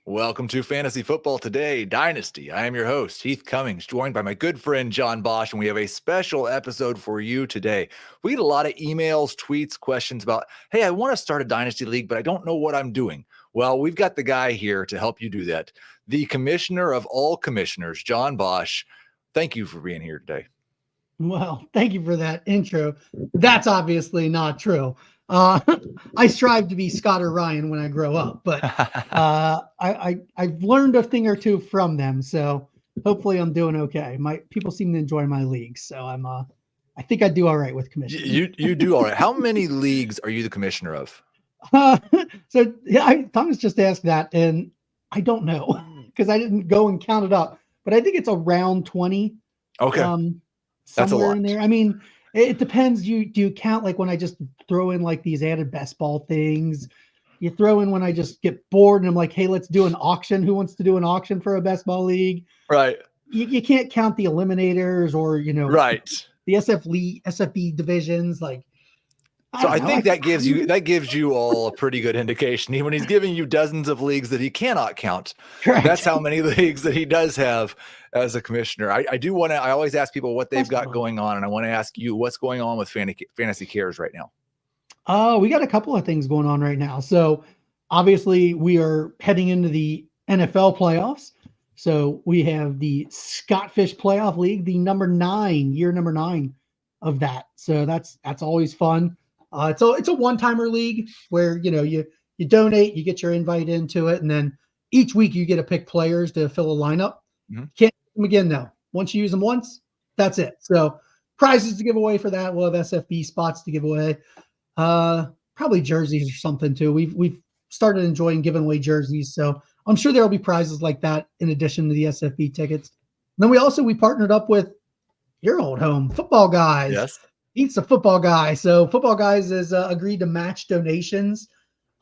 Welcome to Fantasy Football Today Dynasty. I am your host, Heath Cummings, joined by my good friend, John Bosch, and we have a special episode for you today. We get a lot of emails, tweets, questions about, hey, I want to start a Dynasty League, but I don't know what I'm doing. Well, we've got the guy here to help you do that. The commissioner of all commissioners, John Bosch. Thank you for being here today. Well, thank you for that intro. That's obviously not true. I strive to be Scott or Ryan when I grow up, but I've learned a thing or two from them, so hopefully I'm doing okay. My people seem to enjoy my league, so I think I do all right with commissioning. You do all right. How many leagues are you the commissioner of? So yeah, Thomas just asked that, and I don't know because I didn't go and count it up, but I think it's around 20. Okay, that's a Somewhere lot. in there. I mean, it depends. Do you count like when I just throw in like these added best ball things? You throw in when I just get bored and I'm like, hey, let's do an auction. Who wants to do an auction for a best ball league? Right. You can't count the eliminators or Right. the SFB divisions. Like, So I think that gives you all a pretty good indication. When he's giving you dozens of leagues that he cannot count, correct. That's how many leagues that he does have as a commissioner. I do want to. I always ask people what they've got going on, and I want to ask you what's going on with Fantasy Cares right now. We got a couple of things going on right now. So obviously we are heading into the NFL playoffs. So we have the Scottfish Playoff League, the year number 9 of that. So that's always fun. It's a one-timer league where you donate, you get your invite into it, and then each week you get to pick players to fill a lineup. Mm-hmm. Can't use them again though. Once you use them once, that's it. So prizes to give away for that. We'll have SFB spots to give away. Probably jerseys or something too. We've started enjoying giving away jerseys, so I'm sure there'll be prizes like that in addition to the SFB tickets. And then we partnered up with your old home, Football Guys. Yes. He's a football guy. So Football Guys has agreed to match donations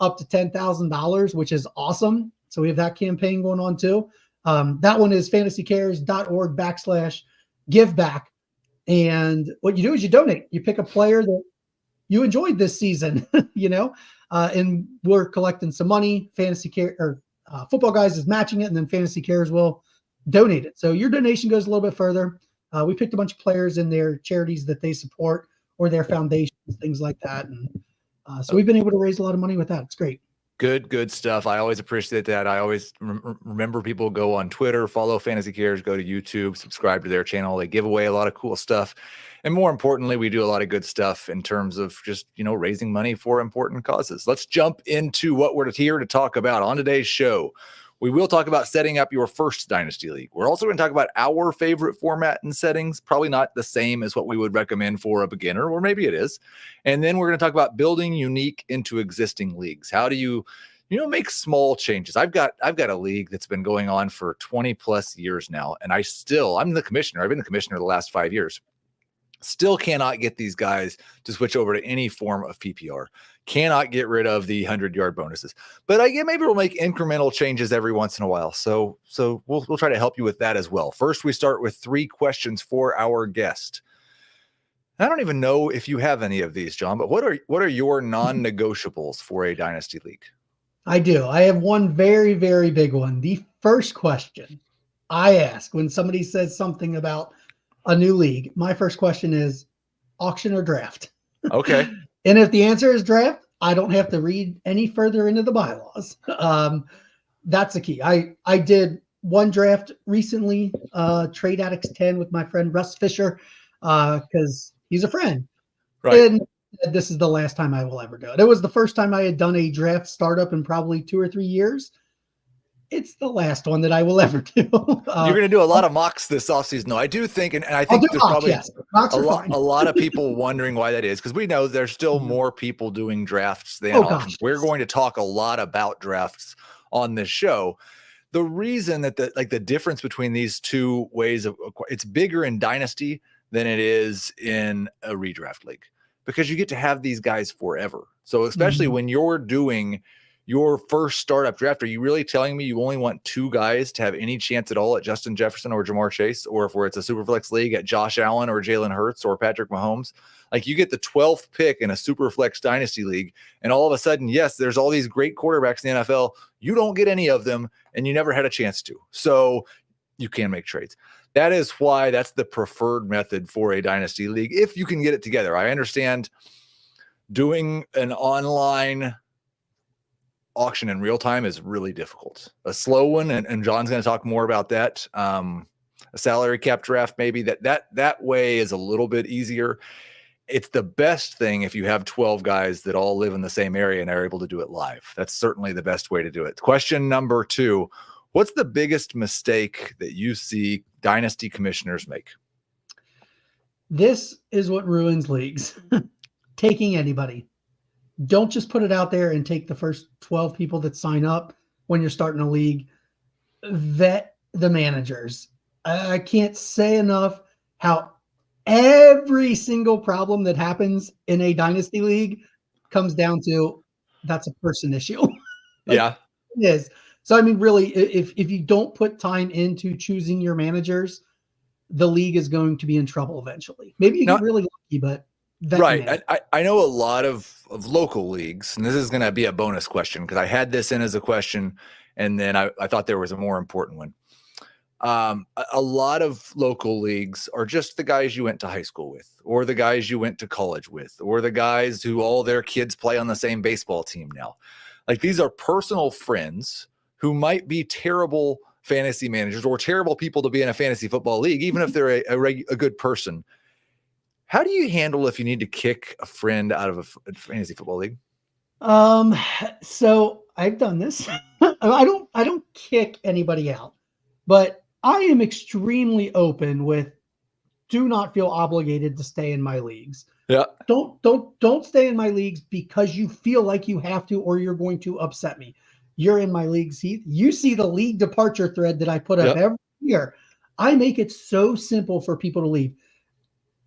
up to $10,000, which is awesome. So we have that campaign going on too. That one is fantasycares.org/giveback. And what you do is you donate. You pick a player that you enjoyed this season, and we're collecting some money. Football Guys is matching it, and then Fantasy Cares will donate it. So your donation goes a little bit further. We picked a bunch of players in their charities that they support or their foundations, things like that. And so we've been able to raise a lot of money with that. It's great. Good stuff. I always appreciate that. I always remember people go on Twitter, follow Fantasy Cares, go to YouTube, subscribe to their channel. They give away a lot of cool stuff. And more importantly, we do a lot of good stuff in terms of just, raising money for important causes. Let's jump into what we're here to talk about on today's show. We will talk about setting up your first Dynasty League. We're also going to talk about our favorite format and settings, probably not the same as what we would recommend for a beginner, or maybe it is. And then we're going to talk about building unique into existing leagues. How do you make small changes? I've got a league that's been going on for 20 plus years now, and I'm the commissioner. I've been the commissioner the last 5 years. Still cannot get these guys to switch over to any form of PPR. Cannot get rid of the 100-yard bonuses. But maybe we'll make incremental changes every once in a while. So we'll try to help you with that as well. First, we start with 3 questions for our guest. I don't even know if you have any of these, John, but what are your non-negotiables for a Dynasty League? I do. I have one very, very big one. The first question I ask when somebody says something about a new league, my first question is auction or draft. Okay. And if the answer is draft, I don't have to read any further into the bylaws. That's the key. I did one draft recently, Trade Addicts 10 with my friend Russ Fisher, because he's a friend. Right. And this is the last time I will ever do it. It was the first time I had done a draft startup in probably 2 or 3 years. It's the last one that I will ever do. You're going to do a lot of mocks this offseason. No, I do think, and I think there's probably a lot of people wondering why that is, because we know there's still more people doing drafts than auctions. We're going to talk a lot about drafts on this show. The reason that the difference between these two ways of it's bigger in Dynasty than it is in a redraft league, because you get to have these guys forever. So especially when you're doing your first startup draft, are you really telling me you only want 2 guys to have any chance at all at Justin Jefferson or Jamar Chase, or if it's a Superflex league at Josh Allen or Jalen Hurts or Patrick Mahomes? Like, you get the 12th pick in a Superflex dynasty league, and all of a sudden, yes, there's all these great quarterbacks in the NFL. You don't get any of them, and you never had a chance to. So you can make trades. That is why that's the preferred method for a dynasty league, if you can get it together. I understand doing an online auction in real time is really difficult. A slow one, and John's going to talk more about that. A salary cap draft, maybe that way is a little bit easier. It's the best thing if you have 12 guys that all live in the same area and are able to do it live. That's certainly the best way to do it. Question number 2, what's the biggest mistake that you see dynasty commissioners make? This is what ruins leagues. Taking anybody. Don't just put it out there and take the first 12 people that sign up when you're starting a league. Vet the managers. I can't say enough how every single problem that happens in a dynasty league comes down to that's a person issue. Yeah. It is. So, I mean, really, if you don't put time into choosing your managers, the league is going to be in trouble eventually. Maybe you get really lucky, but right. I know a lot of local leagues, and this is going to be a bonus question because I had this in as a question, and then I thought there was a more important one. A lot of local leagues are just the guys you went to high school with, or the guys you went to college with, or the guys who all their kids play on the same baseball team now. Like, these are personal friends who might be terrible fantasy managers or terrible people to be in a fantasy football league, even if they're a good person. How do you handle if you need to kick a friend out of a fantasy football league? So I've done this. I don't kick anybody out, but I am extremely open with do not feel obligated to stay in my leagues. Yeah. Don't stay in my leagues because you feel like you have to, or you're going to upset me. You're in my leagues, Heath. You see the league departure thread that I put up every year. I make it so simple for people to leave.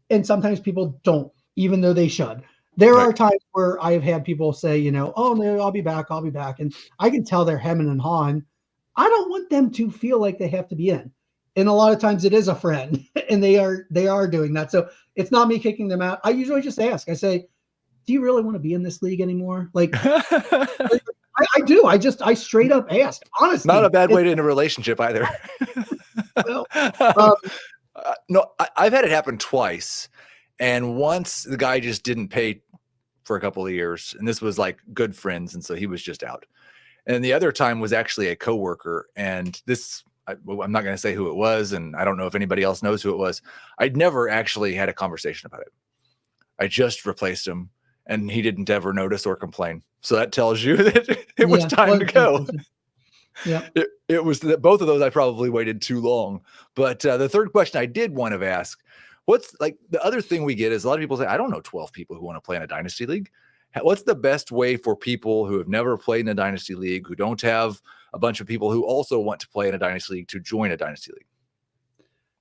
And sometimes people don't, even though they should. There are times where I have had people say, oh, no, I'll be back. And I can tell they're hemming and hawing. I don't want them to feel like they have to be in. And a lot of times it is a friend, and they are doing that. So it's not me kicking them out. I usually just ask. I say, do you really want to be in this league anymore? Like, I do. I straight up ask. Honestly, not a bad way to end a relationship either. Well, no, I've had it happen twice, and once the guy just didn't pay for a couple of years, and this was like good friends, and so he was just out. And the other time was actually a coworker, and I'm not going to say who it was, and I don't know if anybody else knows who it was. I'd never actually had a conversation about it. I just replaced him, and he didn't ever notice or complain. So that tells you that it was time to go. Yeah. It was that both of those I probably waited too long. But the third question I did want to ask, what's like the other thing we get is a lot of people say, I don't know 12 people who want to play in a dynasty league. What's the best way for people who have never played in a dynasty league, who don't have a bunch of people who also want to play in a dynasty league, to join a dynasty league?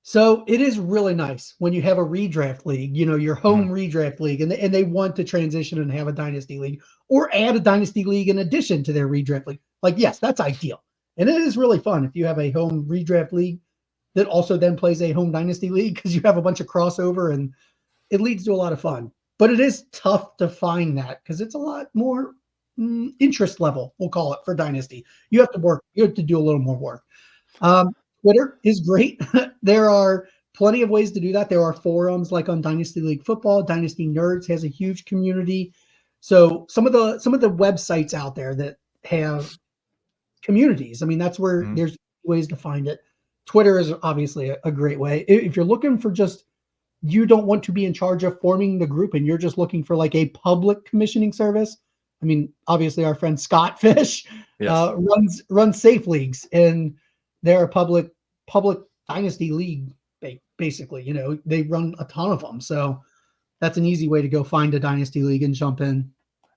So it is really nice when you have a redraft league, your home redraft league, and they want to transition and have a dynasty league or add a dynasty league in addition to their redraft league. Like, yes, that's ideal. And it is really fun if you have a home redraft league that also then plays a home dynasty league, because you have a bunch of crossover and it leads to a lot of fun. But it is tough to find that because it's a lot more interest level, we'll call it, for dynasty. You have to work. You have to do a little more work. Twitter is great. There are plenty of ways to do that. There are forums like on Dynasty League Football. Dynasty Nerds has a huge community. So some of the websites out there that have communities, I mean, that's where there's ways to find it. Twitter is obviously a great way. If you're looking for just, you don't want to be in charge of forming the group and you're just looking for like a public commissioning service. I mean, obviously our friend Scott Fish runs Safe Leagues, and they're a public dynasty league, basically. They run a ton of them. So that's an easy way to go find a dynasty league and jump in.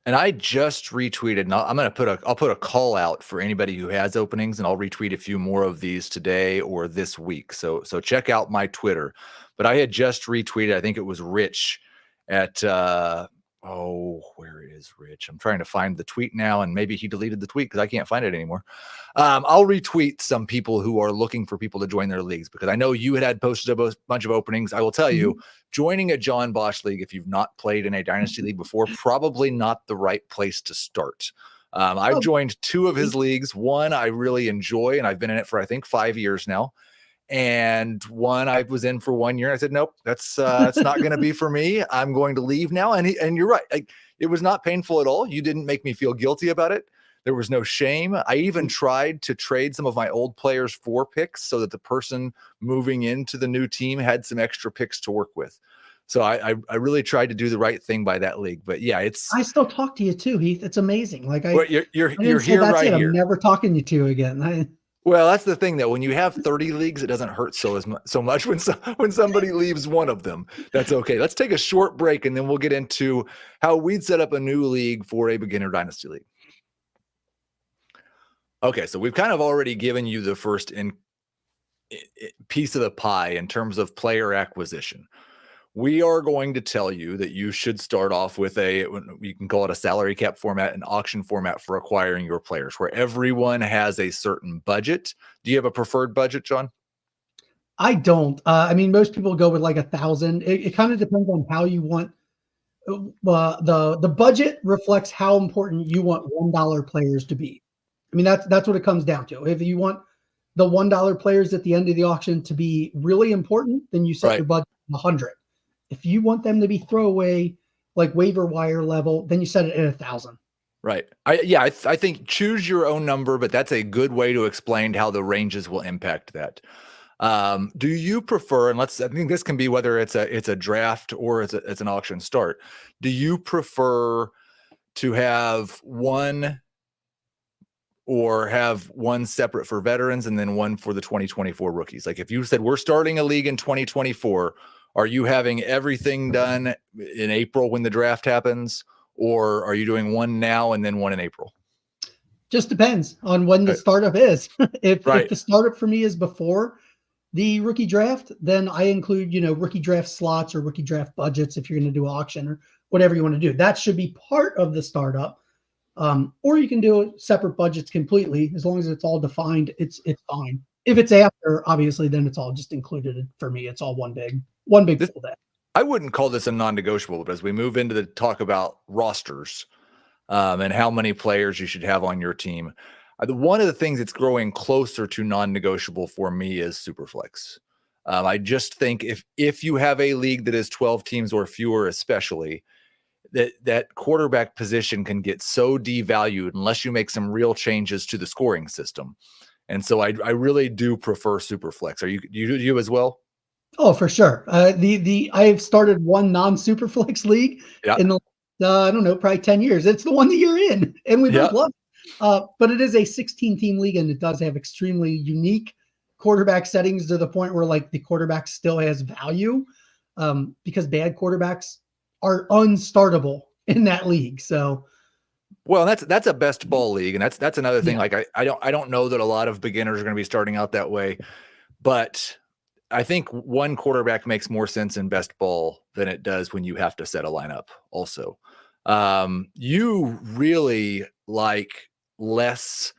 And I just retweeted, and I'll put a call out for anybody who has openings, and I'll retweet a few more of these today or this week. So check out my Twitter. But I had just retweeted, I think it was Rich at Oh, where is Rich? I'm trying to find the tweet now, and maybe he deleted the tweet because I can't find it anymore. I'll retweet some people who are looking for people to join their leagues, because I know you had posted a bunch of openings. I will tell you, joining a John Bosch league, if you've not played in a dynasty league before, probably not the right place to start. I've joined 2 of his leagues. One I really enjoy, and I've been in it for, I think, 5 years now. And one I was in for 1 year. I said, nope, that's not going to be for me. I'm going to leave now. And you're right. It was not painful at all. You didn't make me feel guilty about it. There was no shame. I even tried to trade some of my old players for picks so that the person moving into the new team had some extra picks to work with. So I really tried to do the right thing by that league. But yeah, I still talk to you too, Heath. It's amazing. Like you're here right here. I'm never talking to you again. Well, that's the thing, though. When you have 30 leagues, it doesn't hurt so much when somebody leaves one of them. That's okay. Let's take a short break, and then we'll get into how we'd set up a new league for a beginner dynasty league. Okay, so we've kind of already given you the first piece of the pie in terms of player acquisition. We are going to tell you that you should start off with you can call it a salary cap format, an auction format for acquiring your players, where everyone has a certain budget. Do you have a preferred budget, John? I don't. I mean, most people go with like 1,000. It kind of depends on how you want. The budget reflects how important you want $1 players to be. I mean, that's what it comes down to. If you want the $1 players at the end of the auction to be really important, then you set your budget at 100. If you want them to be throwaway, like waiver wire level, then you set it at 1,000. Right. I think choose your own number, but that's a good way to explain how the ranges will impact that. Do you prefer, and I think this can be whether it's a draft or it's an auction start. Do you prefer to have one separate for veterans and then one for the 2024 rookies? Like if you said we're starting a league in 2024, are you having everything done in April when the draft happens, or are you doing one now and then one in April? Just depends on when the startup is. If the startup for me is before the rookie draft, then I include, rookie draft slots or rookie draft budgets if you're going to do auction or whatever you want to do. That should be part of the startup. Or you can do separate budgets completely. As long as it's all defined, it's fine. If it's after, obviously, then it's all just included. For me, it's all one big full day. I wouldn't call this a non-negotiable, but as we move into the talk about rosters and how many players you should have on your team, one of the things that's growing closer to non-negotiable for me is Superflex. I just think if you have a league that is 12 teams or fewer, especially, that quarterback position can get so devalued unless you make some real changes to the scoring system. And so I really do prefer Superflex. Are you as well? Oh, for sure. I've started one non-Superflex league in the I don't know, probably 10 years. It's the one that you're in, and we both love it. But it is a 16-team league, and it does have extremely unique quarterback settings to the point where like the quarterback still has value because bad quarterbacks are unstartable in that league. So. Well, that's a best ball league, and that's another thing. Like I don't know that a lot of beginners are going to be starting out that way, but I think one quarterback makes more sense in best ball than it does when you have to set a lineup. Also, you really like less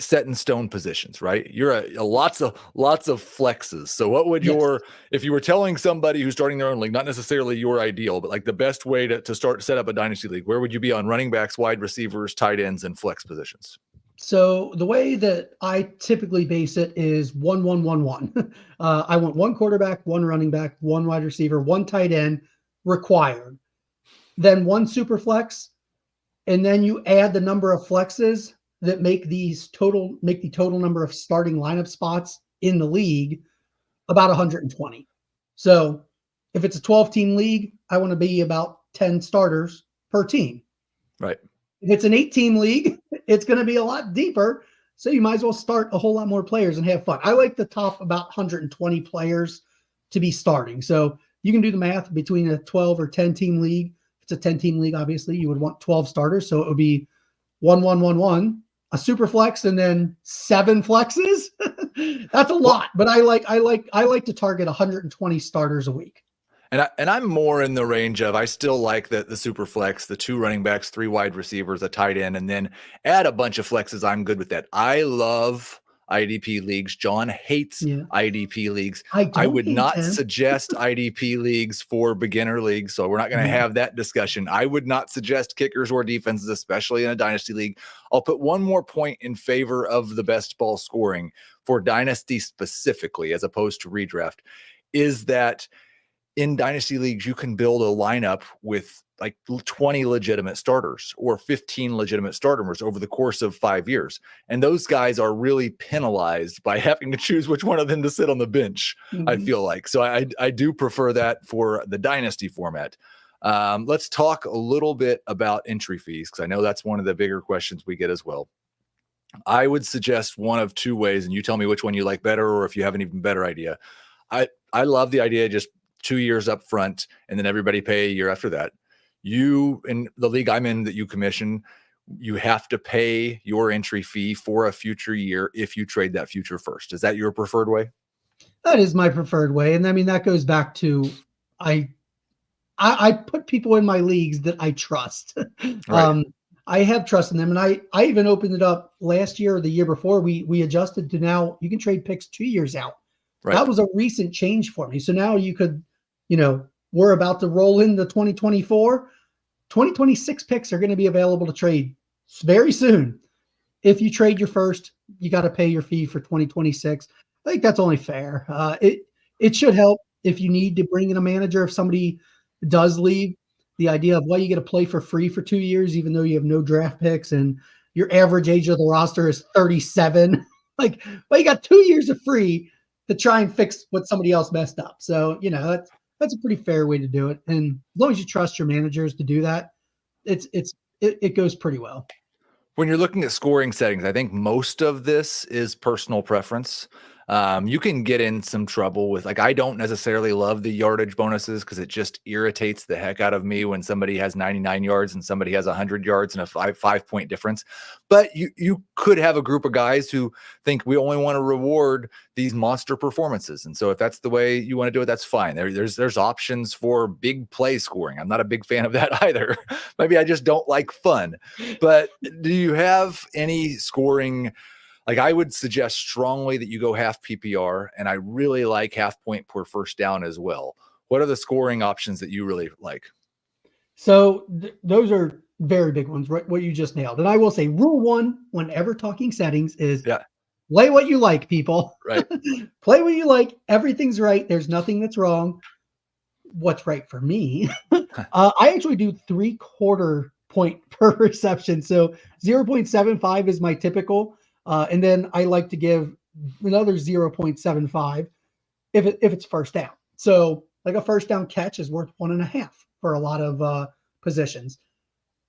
set in stone positions, right? You're lots of flexes. So what would if you were telling somebody who's starting their own league, not necessarily your ideal, but like the best way to set up a dynasty league, where would you be on running backs, wide receivers, tight ends, and flex positions? So the way that I typically base it is 1-1-1-1. I want one quarterback, one running back, one wide receiver, one tight end required, then one super flex, and then you add the number of flexes that make the total number of starting lineup spots in the league about 120. So if it's a 12-team league, I want to be about 10 starters per team. Right. If it's an 8-team league, it's going to be a lot deeper. So you might as well start a whole lot more players and have fun. I like the top about 120 players to be starting. So you can do the math between a 12 or 10-team league. If it's a 10-team league, obviously you would want 12 starters. So it would be 1-1-1-1, a super flex, and then 7 flexes. That's a lot, but I like to target 120 starters a week. And I'm more in the range of, I still like the super flex, the 2 running backs, 3 wide receivers, a tight end, and then add a bunch of flexes. I'm good with that. I love IDP leagues. John hates Yeah. IDP leagues. I I don't would hate not them. suggest IDP leagues for beginner leagues, so we're not going to Mhm. have that discussion. I would not suggest kickers or defenses, especially in a dynasty league. I'll put one more point in favor of the best ball scoring for dynasty specifically, as opposed to redraft, is that in dynasty leagues, you can build a lineup with like 20 legitimate starters or 15 legitimate starters over the course of 5 years. And those guys are really penalized by having to choose which one of them to sit on the bench, I Mhm. feel like. So I do prefer that for the dynasty format. Let's talk a little bit about entry fees, because I know that's one of the bigger questions we get as well. I would suggest one of 2 ways, and you tell me which one you like better, or if you have an even better idea. I love the idea of just 2 years up front and then everybody pay a year after that. You, in the league I'm in that you commission, you have to pay your entry fee for a future year if you trade that future first. Is that your preferred way? That is my preferred way, and I mean that goes back to I I put people in my leagues that I trust. Right. I have trust in them, and I even opened it up last year or the year before. We adjusted to now you can trade picks 2 years out. Right. That was a recent change for me. So now you could, you know, we're about to roll into 2024. 2026 picks are going to be available to trade very soon. If you trade your first, you got to pay your fee for 2026. I think that's only fair. It should help if you need to bring in a manager if somebody does leave. The idea of, well, you get to play for free for 2 years, even though you have no draft picks and your average age of the roster is 37. Like, well, you got 2 years of free to try and fix what somebody else messed up. So, that's a pretty fair way to do it. And as long as you trust your managers to do that, it goes pretty well. When you're looking at scoring settings, I think most of this is personal preference. You can get in some trouble with, like, I don't necessarily love the yardage bonuses because it just irritates the heck out of me when somebody has 99 yards and somebody has 100 yards and a five point difference. But you could have a group of guys who think we only want to reward these monster performances, and so if that's the way you want to do it, that's fine. There's options for big play scoring. I'm not a big fan of that either. Maybe I just don't like fun. But do you have any scoring? Like, I would suggest strongly that you go half PPR, and I really like half point per first down as well. What are the scoring options that you really like? So those are very big ones, right? What you just nailed. And I will say, rule one, whenever talking settings, is Yeah, play what you like, people. right. Play what you like. Everything's right. There's nothing that's wrong. What's right for me? I actually do 3/4 point per reception. So 0.75 is my typical. And then I like to give another 0.75 if it's first down. So like a first down catch is worth 1.5 for a lot of positions.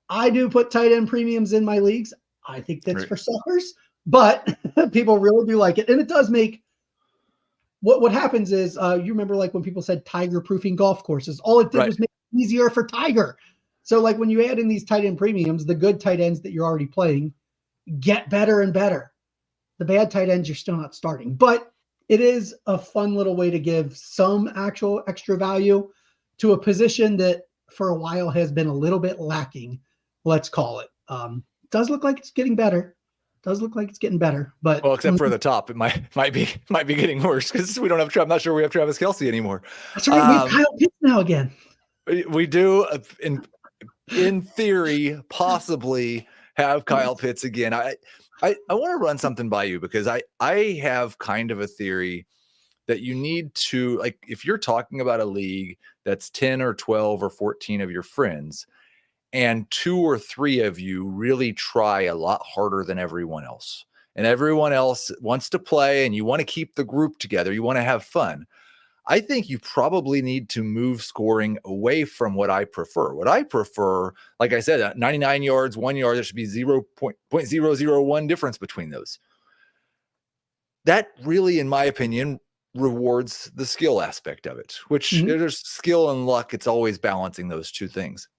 I do put tight end premiums in my leagues. I think that's Right. for suckers, but people really do like it, and it does make what happens is you remember like when people said tiger proofing golf courses, all it did Right. was make it easier for Tiger. So like when you add in these tight end premiums, the good tight ends that you're already playing get better and better. The bad tight ends you're still not starting, but it is a fun little way to give some actual extra value to a position that for a while has been a little bit lacking. Let's call it. Does look like it's getting better. Does look like it's getting better, but Well, except for the top, it might be getting worse because we don't have. I'm not sure we have Travis Kelce anymore. that's right. We have Kyle Pitts now again. We do in theory possibly have Kyle Pitts again. I want to run something by you because I have kind of a theory that you need to, like, if you're talking about a league that's 10 or 12 or 14 of your friends and 2 or 3 of you really try a lot harder than everyone else, and everyone else wants to play and you want to keep the group together, you want to have fun, I think you probably need to move scoring away from what I prefer. What I prefer, like I said, 99 yards, 1 yard, there should be 0.001 difference between those. That really, in my opinion, rewards the skill aspect of it, which Mhm. there's skill and luck. It's always balancing those 2 things.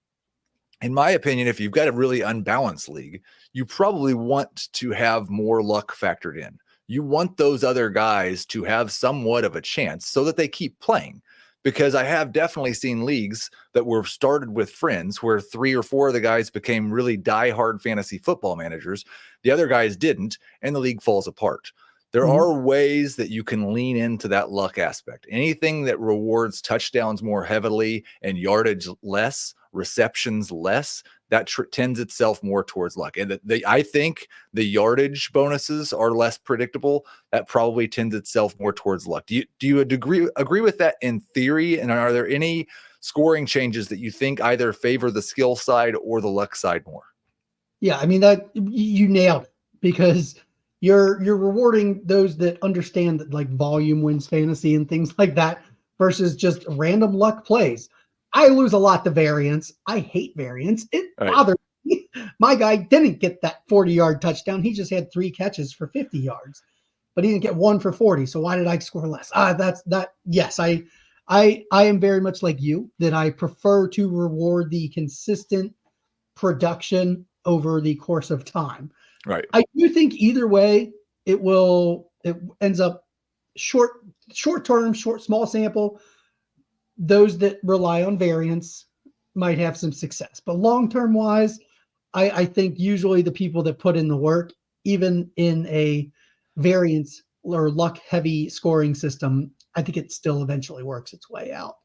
In my opinion, if you've got a really unbalanced league, you probably want to have more luck factored in. You want those other guys to have somewhat of a chance so that they keep playing. because I have definitely seen leagues that were started with friends where 3 or 4 of the guys became really diehard fantasy football managers. The other guys didn't, and the league falls apart. There are ways that you can lean into that luck aspect. Anything that rewards touchdowns more heavily and yardage less, receptions less, that tends itself more towards luck. And I think the yardage bonuses are less predictable. That probably tends itself more towards luck. Do you agree with that in theory? And are there any scoring changes that you think either favor the skill side or the luck side more? Yeah, I mean, that you nailed it, because you're rewarding those that understand that like volume wins fantasy and things like that versus just random luck plays. I lose a lot to variance. I hate variance. It bothers me. My guy didn't get that 40-yard touchdown. He just had 3 catches for 50 yards, but he didn't get 1 for 40. So why did I score less? Yes, I am very much like you, that I prefer to reward the consistent production over the course of time. Right. I do think either way, it ends up short term, small sample. Those that rely on variance might have some success, but long-term wise, I think usually the people that put in the work, even in a variance or luck heavy scoring system, I think it still eventually works its way out.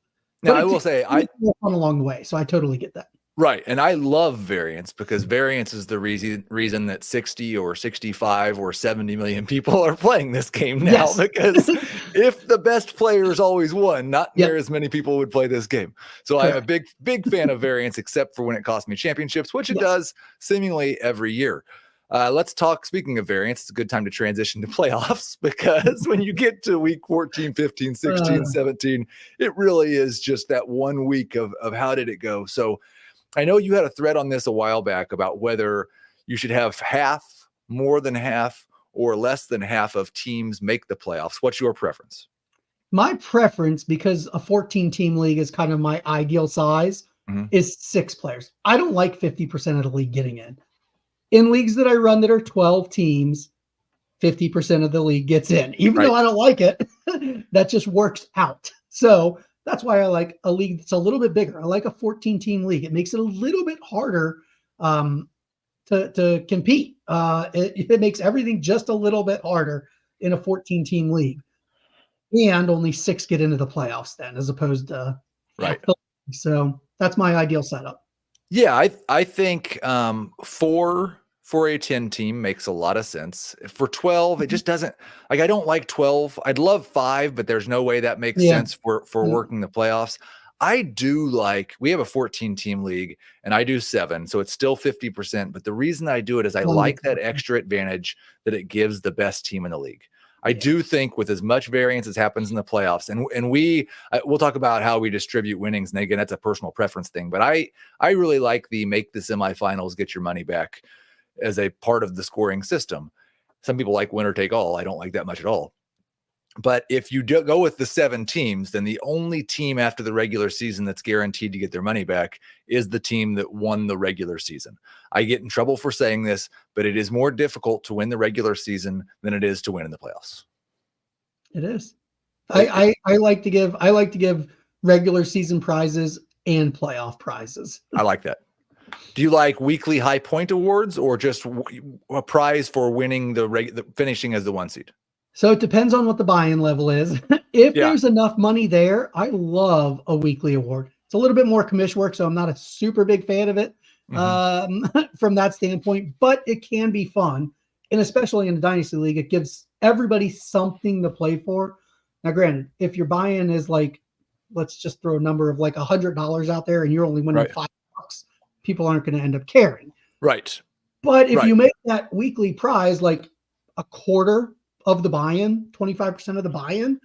Now, But I will say fun along the way. So I totally get that. Right. And I love variance, because variance is the reason that 60 or 65 or 70 million people are playing this game now. Yes. Because if the best players always won, not near Yep. as many people would play this game. So Correct. I'm a big fan of variance, except for when it costs me championships, which it Yes. does seemingly every year. Let's talk, speaking of variance, it's a good time to transition to playoffs, because when you get to week 14, 15, 16, 17, it really is just that 1 week of how did it go. So I know you had a thread on this a while back about whether you should have half, more than half, or less than half of teams make the playoffs. What's your preference? My preference, because a 14-team league is kind of my ideal size, is 6 players. I don't like 50% of the league getting in. In leagues that I run that are 12 teams, 50% of the league gets in. Even though I don't like it, that just works out. So that's why I like a league that's a little bit bigger. I like a 14-team league. It makes it a little bit harder to compete. It makes everything just a little bit harder in a 14-team league. And only 6 get into the playoffs then, as opposed to right. So that's my ideal setup. Yeah, I think 4 for a 10 team makes a lot of sense. For 12, it just doesn't, like, I don't like 12. I'd love 5, but there's no way that makes sense for working the playoffs. I do like, we have a 14-team league and I do 7, so it's still 50%. But the reason I do it is I like that extra advantage that it gives the best team in the league. I do think with as much variance as happens in the playoffs, and we'll talk about how we distribute winnings, and again, that's a personal preference thing, but I really like the make the semifinals, get your money back as a part of the scoring system. Some people like winner take all. I don't like that much at all. But if you go with the 7 teams, then the only team after the regular season that's guaranteed to get their money back is the team that won the regular season. I get in trouble for saying this, but it is more difficult to win the regular season than it is to win in the playoffs. It is. I like to give regular season prizes and playoff prizes. I like that. Do you like weekly high point awards, or just a prize for winning the finishing as the 1 seed? So it depends on what the buy-in level is. If there's enough money there, I love a weekly award. It's a little bit more commission work, so I'm not a super big fan of it from that standpoint, but it can be fun. And especially in the Dynasty League, it gives everybody something to play for. Now, granted, if your buy-in is like, let's just throw a number of like $100 out there and you're only winning $5, people aren't going to end up caring. Right. But if you make that weekly prize like a quarter of the buy-in, 25% of the buy-in,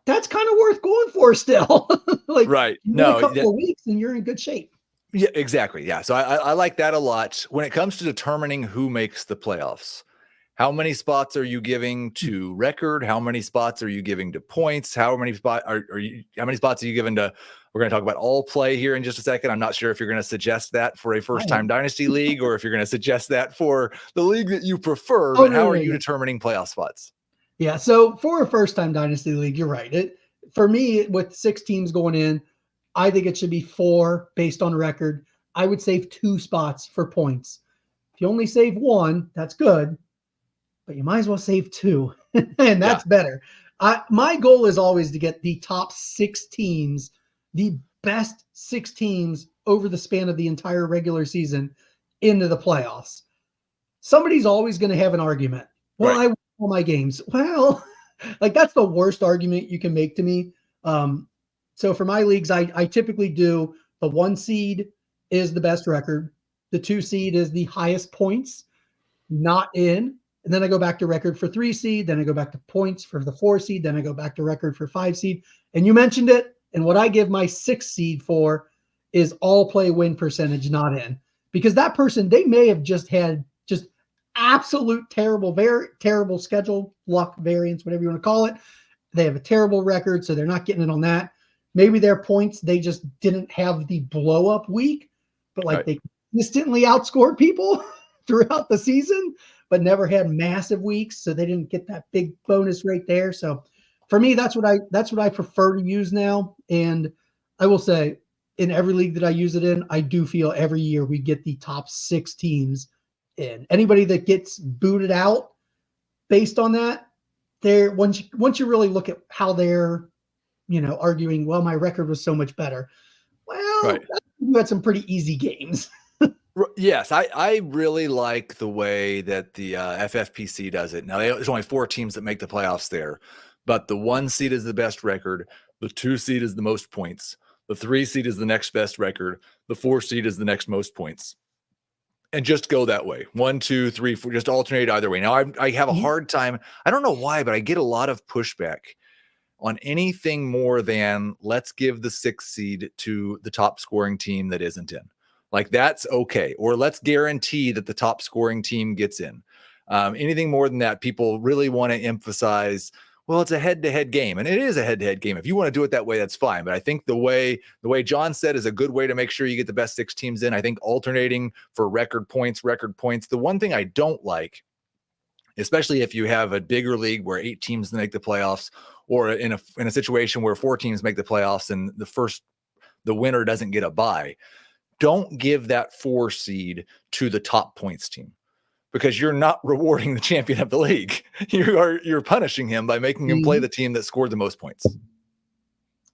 that's kind of worth going for still. Like, no, a couple of weeks and you're in good shape. Yeah, exactly. Yeah. So I like that a lot. When it comes to determining who makes the playoffs, how many spots are you giving to record? How many spots are you giving to points? How many spots are you giving to, we're going to talk about all play here in just a second. I'm not sure if you're going to suggest that for a first-time Dynasty league, or if you're going to suggest that for the league that you prefer, but how are you determining playoff spots? Yeah. So for a first-time Dynasty league, you're right. for me, with 6 teams going in, I think it should be 4 based on record. I would save 2 spots for points. If you only save 1, that's good, but you might as well save 2, and that's better. My goal is always to get the top 6 teams, the best 6 teams over the span of the entire regular season into the playoffs. Somebody's always going to have an argument. Well, I won all my games. Well, like that's the worst argument you can make to me. So for my leagues, I typically do the 1 seed is the best record. The 2 seed is the highest points, not in. And then I go back to record for 3 seed. Then I go back to points for the 4 seed. Then I go back to record for 5 seed. And you mentioned it. And what I give my 6 seed for is all play win percentage, not in. Because that person, they may have just had just absolute terrible schedule, luck, variance, whatever you want to call it. They have a terrible record, so they're not getting it on that. Maybe their points, they just didn't have the blow up week, but like they consistently outscored people throughout the season, but never had massive weeks, so they didn't get that big bonus right there. So for me, that's what I prefer to use now. And I will say, in every league that I use it in, I do feel every year we get the top 6 teams in. Anybody that gets booted out based on that, once you really look at how they're, arguing, well, my record was so much better. Well, you had some pretty easy games. Yes, I really like the way that the FFPC does it. Now, there's only 4 teams that make the playoffs there, but the 1 seed is the best record. The 2 seed is the most points. The 3 seed is the next best record. The 4 seed is the next most points. And just go that way. 1, 2, 3, 4, just alternate either way. Now, I have a hard time. I don't know why, but I get a lot of pushback on anything more than let's give the 6th seed to the top scoring team that isn't in. Like that's okay. Or let's guarantee that the top scoring team gets in. Anything more than that, people really want to emphasize, well, it's a head-to-head game. And it is a head-to-head game. If you want to do it that way, that's fine. But I think the way John said is a good way to make sure you get the best 6 teams in. I think alternating for record points. The one thing I don't like, especially if you have a bigger league where 8 teams make the playoffs, or in a situation where 4 teams make the playoffs and the winner doesn't get a bye, don't give that 4 seed to the top points team, because you're not rewarding the champion of the league. You're punishing him by making him play the team that scored the most points.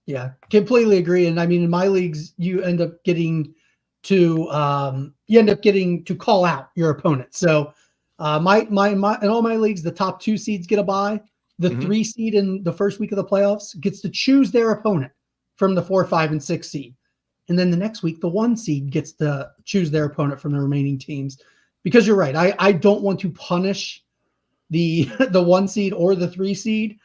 Yeah, completely agree. And I mean, in my leagues, you end up getting to call out your opponent. So in all my leagues, the top 2 seeds get a bye. The 3 seed in the first week of the playoffs gets to choose their opponent from the 4, 5, and 6 seed. And then the next week, the 1 seed gets to choose their opponent from the remaining teams. Because you're right, I don't want to punish the 1 seed or the 3 seed.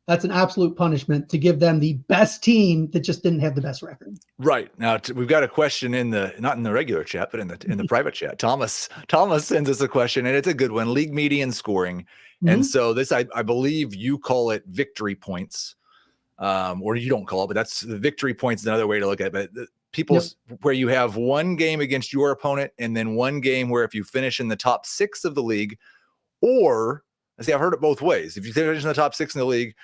That's an absolute punishment to give them the best team that just didn't have the best record. Right. Now we've got a question not in the regular chat, but in the private chat. Thomas sends us a question, and it's a good one. League median scoring. And so this, I believe you call it victory points, or you don't call it, but that's the victory points is another way to look at it. But where you have 1 game against your opponent, and then 1 game where if you finish in the top 6 of the league, or I've heard it both ways. If you finish in the top 6 in the league,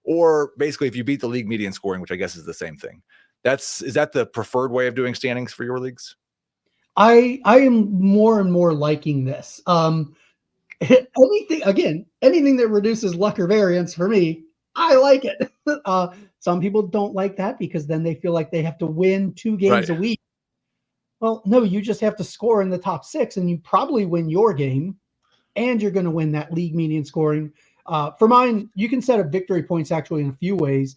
or basically if you beat the league median scoring, which I guess is the same thing. Is that the preferred way of doing standings for your leagues? I am more and more liking this. Anything that reduces luck or variance for me, I like it. Some people don't like that because then they feel like they have to win 2 games a week. Well, no, you just have to score in the top 6, and you probably win your game, and you're going to win that league median scoring. For mine, you can set up victory points actually in a few ways.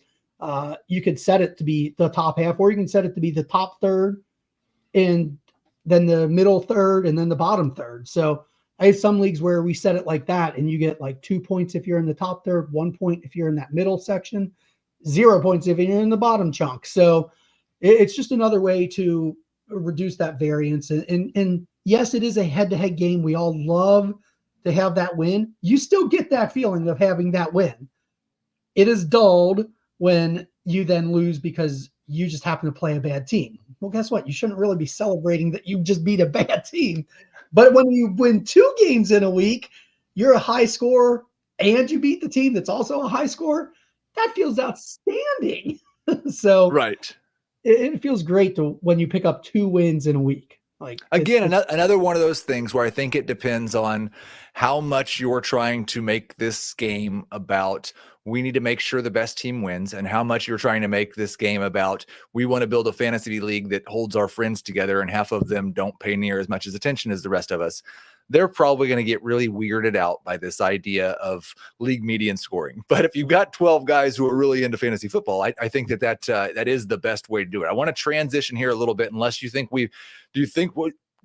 You could set it to be the top half, or you can set it to be the top third, and then the middle third, and then the bottom third. So I have some leagues where we set it like that, and you get like 2 points if you're in the top third, 1 point if you're in that middle section, 0 points if you're in the bottom chunk. So it's just another way to reduce that variance. And yes, it is a head-to-head game. We all love to have that win. You still get that feeling of having that win. It is dulled when you then lose because you just happen to play a bad team. Well, guess what? You shouldn't really be celebrating that you just beat a bad team. But when you win 2 games in a week, you're a high scorer and you beat the team that's also a high scorer. that feels outstanding. So Right. it feels great to when you pick up 2 wins in a week. Like Again, another one of those things where I think it depends on how much you're trying to make this game about we need to make sure the best team wins, and how much you're trying to make this game about we want to build a fantasy league that holds our friends together and half of them don't pay near as much as attention as the rest of us. They're probably going to get really weirded out by this idea of league median scoring. But if you've got 12 guys who are really into fantasy football, I think that is the best way to do it. I want to transition here a little bit, unless you think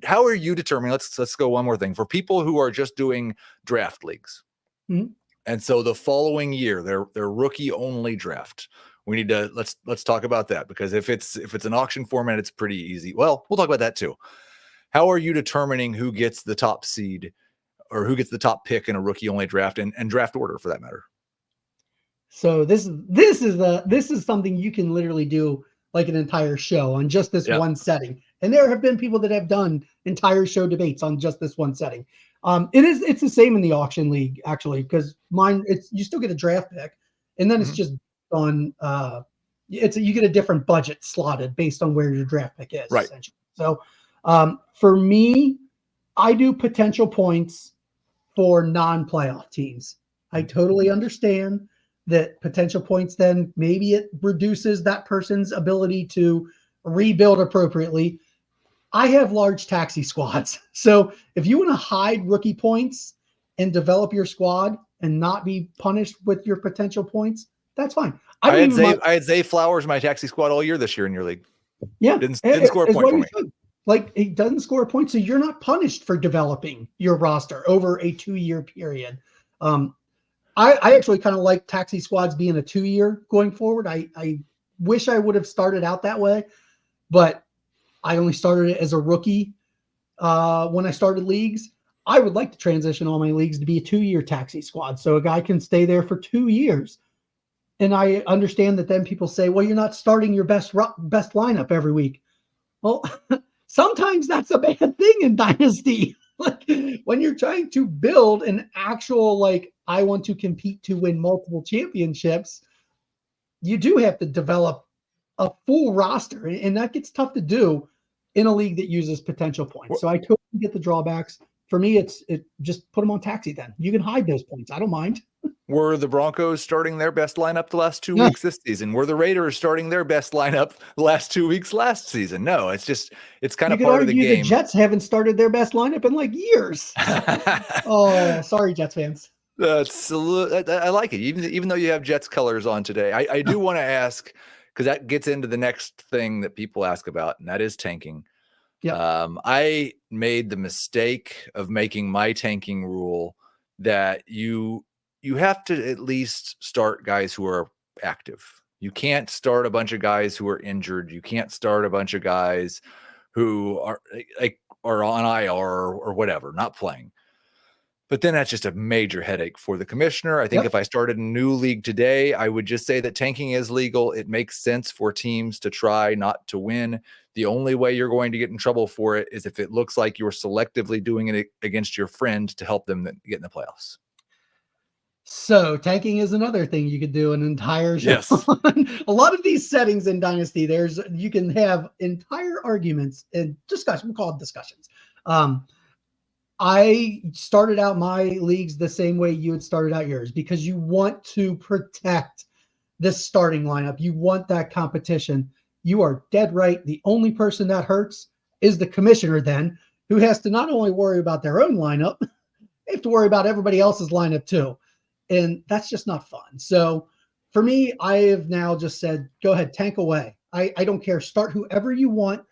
how are you determining? Let's go one more thing for people who are just doing draft leagues. Mhm. And so the following year, their rookie only draft. We need to let's talk about that, because if it's an auction format, it's pretty easy. Well, we'll talk about that too. How are you determining who gets the top seed or who gets the top pick in a rookie only draft, and draft order for that matter? So this is something you can literally do like an entire show on just this Yeah. one setting. And there have been people that have done entire show debates on just this one setting. It's the same in the auction league actually, because you still get a draft pick, and then it's just on you get a different budget slotted based on where your draft pick is. Right. Essentially. So for me, I do potential points for non-playoff teams. I totally understand that potential points, then maybe it reduces that person's ability to rebuild appropriately. I have large taxi squads. So if you want to hide rookie points and develop your squad and not be punished with your potential points, that's fine. I had Zay Flowers in my taxi squad all year this year in your league. Yeah. Didn't score a point for me. Like, he doesn't score a point, so you're not punished for developing your roster over a 2-year period. I actually kind of like taxi squads being a 2-year going forward. I wish I would have started out that way, but I only started it as a rookie when I started leagues. I would like to transition all my leagues to be a 2-year taxi squad, so a guy can stay there for 2 years. And I understand that then people say, well, you're not starting your best lineup every week. Well, sometimes that's a bad thing in Dynasty. Like, when you're trying to build an actual, like, I want to compete to win multiple championships, you do have to develop a full roster, and that gets tough to do in a league that uses potential points. So I totally get the drawbacks. For me, it just put them on taxi. Then you can hide those points. I don't mind. Were the Broncos starting their best lineup the last 2 weeks this season? Were the Raiders starting their best lineup the last 2 weeks last season? No, it's kind of part of the game. The Jets haven't started their best lineup in like years. Oh, sorry, Jets fans. I like it. Even though you have Jets colors on today, I do want to ask, because that gets into the next thing that people ask about, and that is tanking. Yeah. I made the mistake of making my tanking rule that you have to at least start guys who are active. You can't start a bunch of guys who are injured. You can't start a bunch of guys who are on IR or whatever, not playing. But then that's just a major headache for the commissioner. I think if I started a new league today, I would just say that tanking is legal. It makes sense for teams to try not to win. The only way you're going to get in trouble for it is if it looks like you're selectively doing it against your friend to help them get in the playoffs. So tanking is another thing you could do an entire show. Yes. A lot of these settings in Dynasty, you can have entire arguments and discussion. We'll call it discussions. I started out my leagues the same way you had started out yours, because you want to protect this starting lineup. You want that competition. You are dead right. The only person that hurts is the commissioner then, who has to not only worry about their own lineup, they have to worry about everybody else's lineup too. And that's just not fun. So for me, I have now just said, go ahead, tank away. I don't care. Start whoever you want.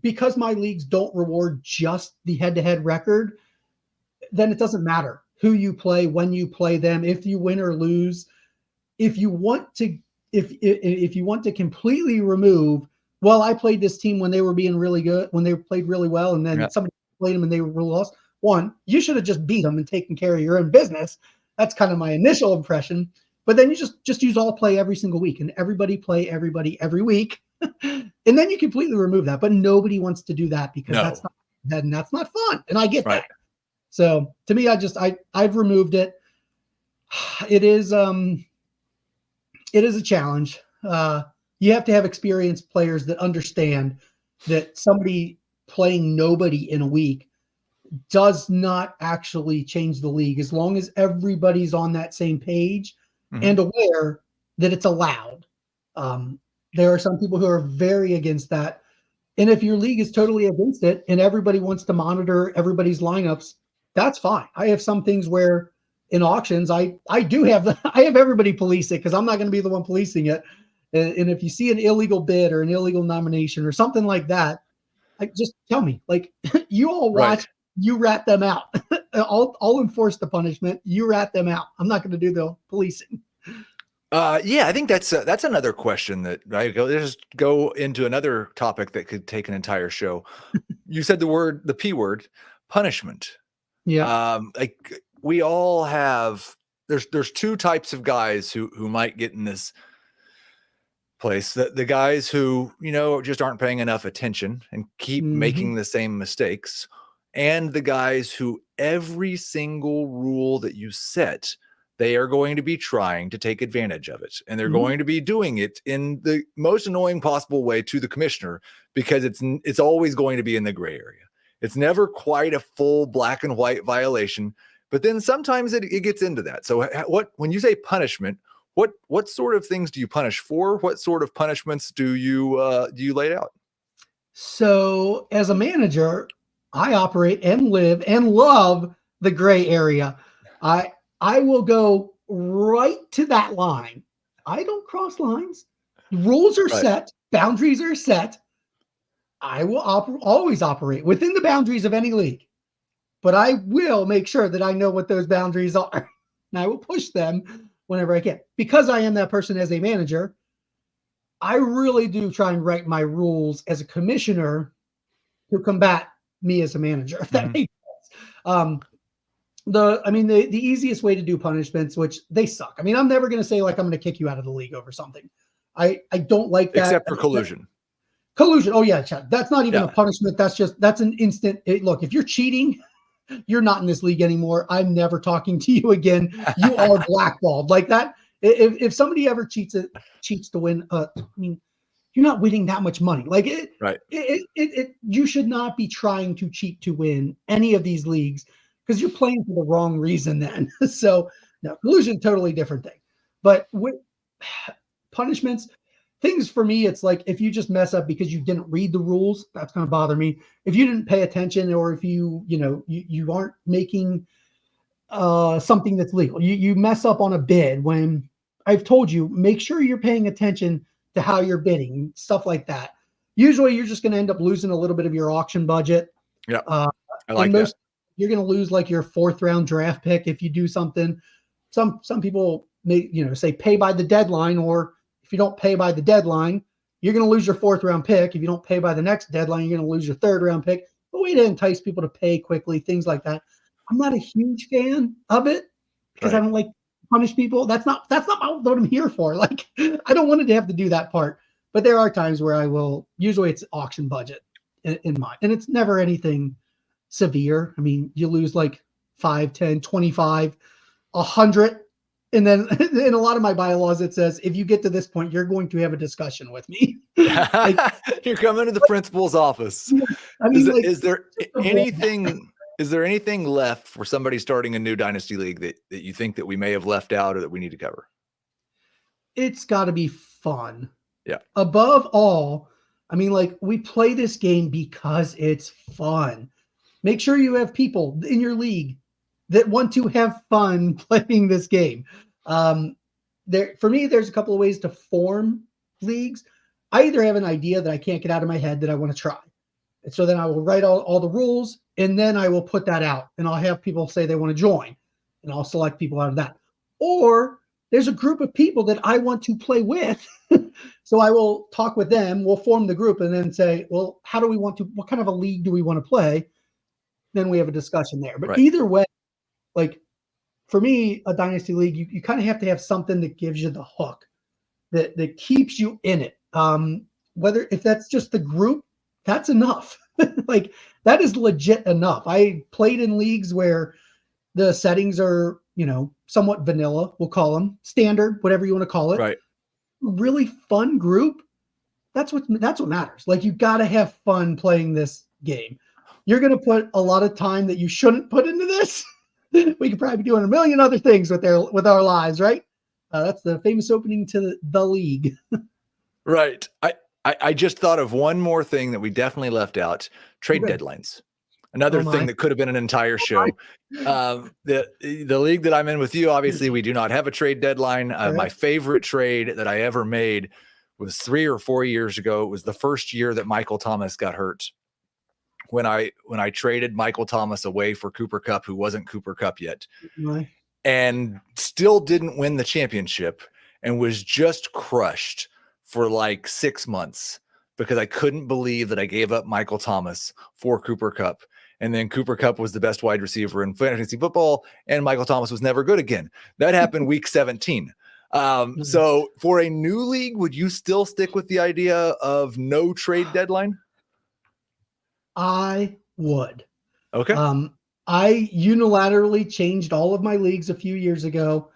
Because my leagues don't reward just the head-to-head record, then it doesn't matter who you play, when you play them, if you win or lose. If you want to completely remove, well, I played this team when they were being really good, when they played really well, and then somebody played them and they were lost. One, you should have just beat them and taken care of your own business. That's kind of my initial impression. But then you just use all play every single week, and everybody play everybody every week. And then you completely remove that. But nobody wants to do that because that's not fun. And I get that. So to me, I've removed it. It is it is a challenge. You have to have experienced players that understand that somebody playing nobody in a week does not actually change the league as long as everybody's on that same page and aware that it's allowed. There are some people who are very against that. And if your league is totally against it and everybody wants to monitor everybody's lineups, that's fine. I have some things where in auctions, I do have I have everybody police it because I'm not going to be the one policing it. And if you see an illegal bid or an illegal nomination or something like that, like just tell me. Like you all watch, you rat them out. I'll enforce the punishment. You rat them out. I'm not going to do the policing. Yeah, I think that's another question that just go into another topic that could take an entire show. You said the P word, punishment. Yeah. Like we all have. There's two types of guys who might get in this place. The guys who just aren't paying enough attention and keep making the same mistakes, and the guys who every single rule that you set, they are going to be trying to take advantage of it. And they're going to be doing it in the most annoying possible way to the commissioner, because it's always going to be in the gray area. It's never quite a full black and white violation, but then sometimes it gets into that. So when you say punishment, what sort of things do you punish for? What sort of punishments do you lay out? So as a manager, I operate and live and love the gray area. I will go right to that line. I don't cross lines. Rules are set. Boundaries are set. I will always operate within the boundaries of any league, but I will make sure that I know what those boundaries are, and I will push them whenever I can. Because I am that person as a manager, I really do try and write my rules as a commissioner to combat me as a manager, if that makes sense. The easiest way to do punishments, which they suck. I mean, I'm never going to say like I'm going to kick you out of the league over something. I don't like that. Except for collusion. Collusion. Oh yeah, Chad. That's not even a punishment. That's an instant. Look, if you're cheating, you're not in this league anymore. I'm never talking to you again. You are blackballed like that. If somebody ever cheats to win, I mean, you're not winning that much money. Like you should not be trying to cheat to win any of these leagues, because you're playing for the wrong reason then. So no, collusion, totally different thing. But with punishments, things for me, it's like if you just mess up because you didn't read the rules, that's going to bother me. If you didn't pay attention, or if you aren't making something that's legal, you mess up on a bid when I've told you, make sure you're paying attention to how you're bidding, stuff like that. Usually you're just going to end up losing a little bit of your auction budget. Yeah. I like that. You're going to lose like your 4th round draft pick if you do something. Some people may, say pay by the deadline, or if you don't pay by the deadline, you're going to lose your 4th round pick. If you don't pay by the next deadline, you're going to lose your 3rd round pick. A way to entice people to pay quickly, things like that. I'm not a huge fan of it because I don't like to punish people. That's not what I'm here for. Like, I don't want to have to do that part. But there are times where I will. Usually it's auction budget in mind, and it's never anything severe. I mean, you lose like 5, 10, 25, 100. And then in a lot of my bylaws, it says, if you get to this point, you're going to have a discussion with me. Like, you're coming to the principal's office. I mean, is there anything left for somebody starting a new dynasty league that you think that we may have left out or that we need to cover? It's got to be fun. Yeah. Above all, I mean, like, we play this game because it's fun. Make sure you have people in your league that want to have fun playing this game. For me, there's a couple of ways to form leagues. I either have an idea that I can't get out of my head that I want to try. And so then I will write all the rules, and then I will put that out, and I'll have people say they want to join, and I'll select people out of that. Or there's a group of people that I want to play with. So I will talk with them, we'll form the group, and then say, well, what kind of a league do we want to play? Then we have a discussion there. But either way, like for me, a dynasty league, you kind of have to have something that gives you the hook, that keeps you in it. If that's just the group, that's enough. Like that is legit enough. I played in leagues where the settings are, somewhat vanilla, we'll call them standard, whatever you want to call it. Right. really fun group, that's what matters. Like, you got to have fun playing this game. You're going to put a lot of time that you shouldn't put into this. We could probably be doing a million other things with our lives, right? That's the famous opening to the league. Right. I just thought of one more thing that we definitely left out: trade Okay. deadlines. Another thing that could have been an entire show. The league that I'm in with you, obviously, we do not have a trade deadline. My favorite trade that I ever made was 3 or 4 years ago. It was the first year that Michael Thomas got hurt. When I traded Michael Thomas away for Cooper Kupp, who wasn't Cooper Kupp yet, and still didn't win the championship, and was just crushed for like 6 months because I couldn't believe that I gave up Michael Thomas for Cooper Kupp. And then Cooper Kupp was the best wide receiver in fantasy football, and Michael Thomas was never good again. That happened week 17. So for a new league, would you still stick with the idea of no trade deadline? I would. Okay. I unilaterally changed all of my leagues a few years ago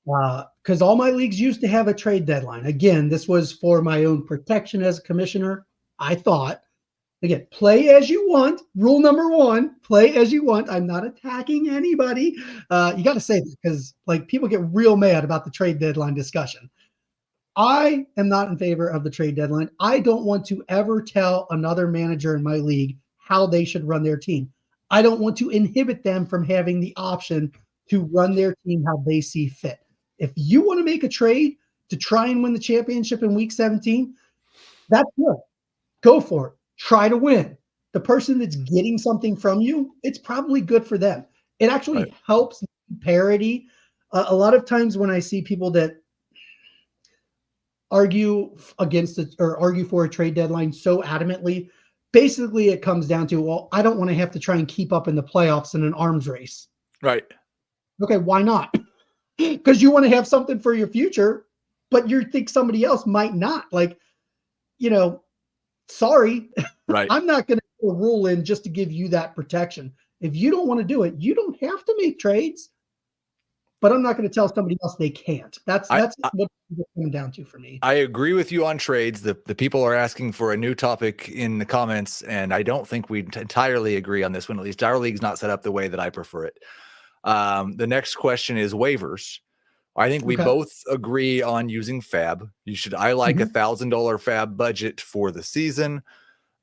because all my leagues used to have a trade deadline. Again, this was for my own protection as a commissioner. I thought, again, play as you want. Rule number 1, play as you want. I'm not attacking anybody. You got to say that because like people get real mad about the trade deadline discussion. I am not in favor of the trade deadline. I don't want to ever tell another manager in my league how they should run their team. I don't want to inhibit them from having the option to run their team how they see fit. If you want to make a trade to try and win the championship in week 17, that's good. Go for it. Try to win. The person that's getting something from you, it's probably good for them. It actually helps parity. A lot of times when I see people that argue against it or argue for a trade deadline so adamantly, basically it comes down to, well, I don't want to have to try and keep up in the playoffs in an arms race. Right. Okay, why not? Because you want to have something for your future, but you think somebody else might not. Like, sorry, right. I'm not going to put a rule in just to give you that protection. If you don't want to do it, you don't have to make trades. But I'm not going to tell somebody else they can't. That's what it's coming down to for me. I agree with you on trades. The people are asking for a new topic in the comments, and I don't think we entirely agree on this one. At least our league's not set up the way that I prefer it. The next question is waivers. I think we both agree on using fab. I like $1,000 fab budget for the season.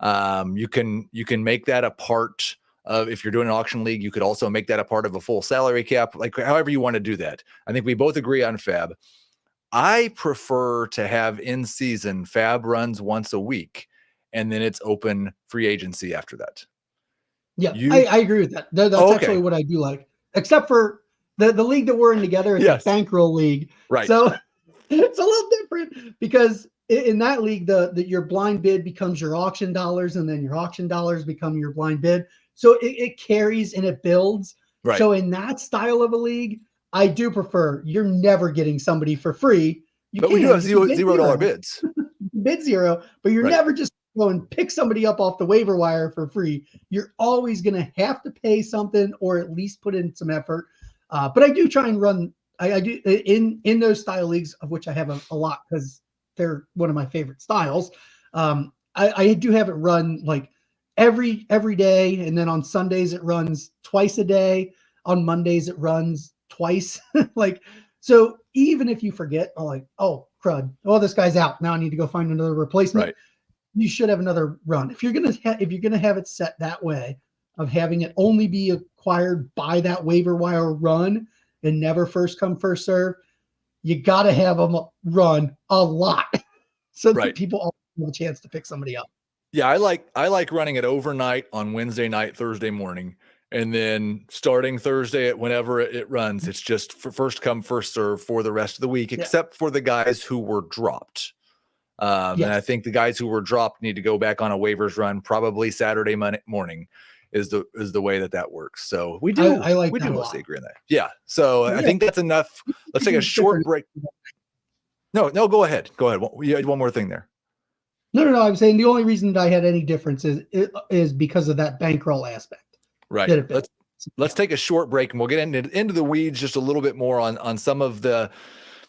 You can make that a part of, if you're doing an auction league, you could also make that a part of a full salary cap, like however you want to do that. I think we both agree on fab. I prefer to have in season fab runs once a week, and then it's open free agency after that. Yeah, I agree with that. That's actually what I do like, except for the league that we're in together. It's a bankroll league. Right. So it's a little different because in that league, your blind bid becomes your auction dollars, and then your auction dollars become your blind bid. So it carries and it builds. Right. So in that style of a league, I do prefer, you're never getting somebody for free. We do have $0 bids. Bid zero, but you're never just go and pick somebody up off the waiver wire for free. You're always going to have to pay something or at least put in some effort. But I do try and run, I do in those style leagues, of which I have a lot because they're one of my favorite styles. I do have it run like every day, and then on Sundays it runs twice a day. On Mondays it runs twice. Like, so even if you forget, oh crud, this guy's out, now I need to go find another replacement. Right. You should have another run if you're gonna have it set that way, of having it only be acquired by that waiver wire run and never first come first serve. You got to have them run a lot so that people all have a chance to pick somebody up. Yeah, I like running it overnight on Wednesday night, Thursday morning, and then starting Thursday at whenever it runs. It's just for first come, first serve for the rest of the week, except for the guys who were dropped. And I think the guys who were dropped need to go back on a waivers run probably Saturday morning is the way that works. So we do mostly agree on that. Yeah. So I think that's enough. Let's take a short break. No, go ahead. You had one more thing there. No. I'm saying the only reason that I had any difference is because of that bankroll aspect. Right. Let's take a short break, and we'll get into the weeds just a little bit more on some of the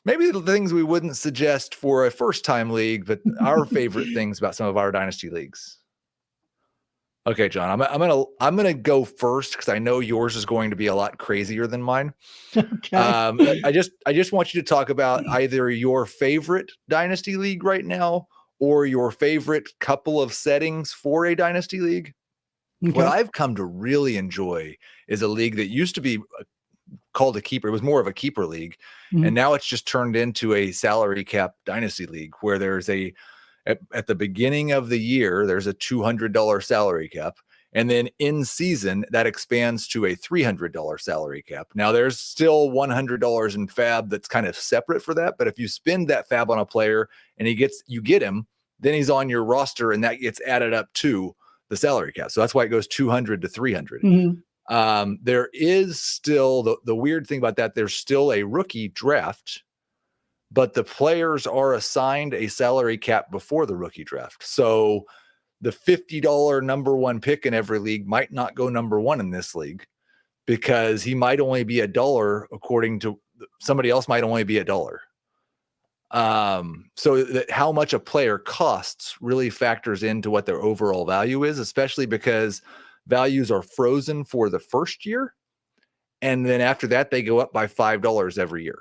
maybe the things we wouldn't suggest for a first-time league, but our favorite things about some of our dynasty leagues. Okay, John, I'm gonna go first because I know yours is going to be a lot crazier than mine. Okay. I just want you to talk about either your favorite dynasty league right now or your favorite couple of settings for a dynasty league. Okay. What I've come to really enjoy is a league that used to be called a keeper. It was more of a keeper league, and now it's just turned into a salary cap dynasty league where there's at the beginning of the year, there's a $200 salary cap. And then in season, that expands to a $300 salary cap. Now, there's still $100 in fab that's kind of separate for that. But if you spend that fab on a player and you get him, then he's on your roster and that gets added up to the salary cap. So that's why it goes 200 to 300. There is still the weird thing about that. There's still a rookie draft, but the players are assigned a salary cap before the rookie draft. So the $50 number one pick in every league might not go number one in this league because he might only be $1 according to somebody else might only be $1. So that how much a player costs really factors into what their overall value is, especially because values are frozen for the first year. And then after that, they go up by $5 every year.